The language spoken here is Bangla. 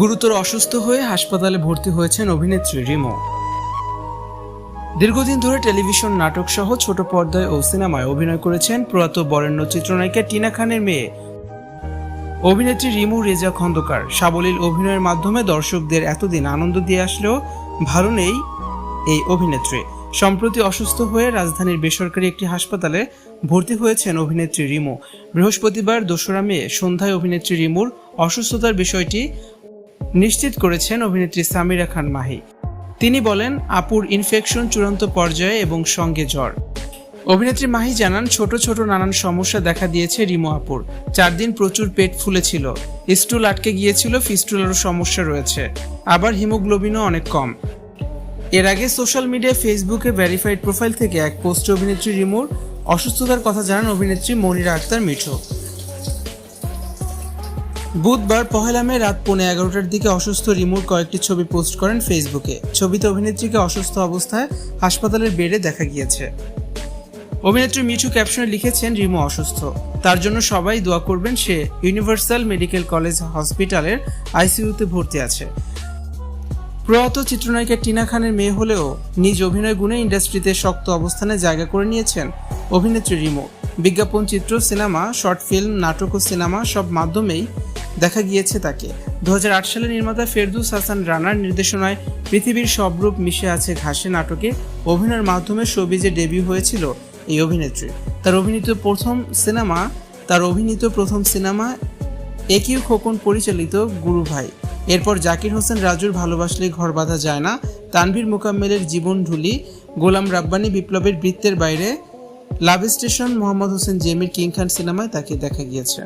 গুরুতর অসুস্থ হয়ে হাসপাতালে ভর্তি হয়েছেন অভিনেত্রী রিমো। দীর্ঘদিন ধরে টেলিভিশন, নাটক সহ ছোট পর্দায় ও সিনেমায় অভিনয় করেছেন প্রয়াত বরেণ্য চিত্রনায়িকা টিনা খানের মেয়ে অভিনেত্রী রিমু রেজা খন্দকার। সাবলীল অভিনয়ের মাধ্যমে দর্শকদের এতদিন আনন্দ দিয়ে আসলেও ভালো নেই এই অভিনেত্রী। সম্প্রতি অসুস্থ হয়ে রাজধানীর বেসরকারি একটি হাসপাতালে ভর্তি হয়েছেন অভিনেত্রী রিমু। বৃহস্পতিবার 2 মে সন্ধ্যায় অভিনেত্রী রিমুর অসুস্থতার বিষয়টি নিশ্চিত করেছেন অভিনেত্রী সামিরা খান মাহি। তিনি বলেন, আপুর ইনফেকশন চূড়ান্ত পর্যায়ে এবং সঙ্গে জ্বর। অভিনেত্রী মাহি জানান, ছোট ছোট নানান সমস্যা দেখা দিয়েছে রিমো আপুর। 4 দিন প্রচুর পেট ফুলেছিল, স্টুল আটকে গিয়েছিল, ফিস্টুলারও সমস্যা রয়েছে, আবার হিমোগ্লোবিনও অনেক কম। এর আগে সোশ্যাল মিডিয়া ফেসবুকে ভেরিফাইড প্রোফাইল থেকে এক পোস্টে অভিনেত্রী রিমোর অসুস্থতার কথা জানান অভিনেত্রী মনিরা আক্তার মিঠু। বুধবার 1 মে রাত 11:15টার দিকে অসুস্থ রিমুর কয়েকটি ছবি পোস্ট করেন ফেসবুকে। ছবিতে অভিনেত্রীকে অসুস্থ অবস্থায় হাসপাতালের বেডে দেখা গিয়েছে। অভিনেত্রী মিঠু ক্যাপশনে লিখেছেন, রিমু অসুস্থ, তার জন্য সবাই দোয়া করবেন। সে ইউনিভার্সাল মেডিকেল কলেজ হসপিটালের আইসিইউতে ভর্তি আছে। প্রয়াত চিত্রনায়িকা টিনা খানের মেয়ে হলেও নিজ অভিনয় গুণে ইন্ডাস্ট্রিতে শক্ত অবস্থানে জায়গা করে নিয়েছেন অভিনেত্রী রিমু। বিজ্ঞাপন, চিত্র, সিনেমা, শর্ট ফিল্ম, নাটক ও সিনেমা সব মাধ্যমেই দেখা গিয়েছে তাকে। 2008 সালে নির্মাতা ফেরদৌস হাসান রানার নির্দেশনায় পৃথিবীর সব রূপ মিশে আছে ঘাসে নাটকে অভিনয়ের মাধ্যমে শোবিজে ডেবিউ হয়েছিল এই অভিনেত্রী। তার অভিনীত প্রথম সিনেমা একিউ খোকন পরিচালিত গুরু ভাই। এরপর জাকির হোসেন রাজুর ভালোবাসলে ঘর বাঁধা যায় না, তানভীর মোকাম্মেলের জীবন ঢুলি, গোলাম রাব্বানি বিপ্লবের বৃত্তের বাইরে, লাভ স্টেশন, মোহাম্মদ হোসেন জেমির কিং খান সিনেমায় তাকে দেখা গিয়েছে।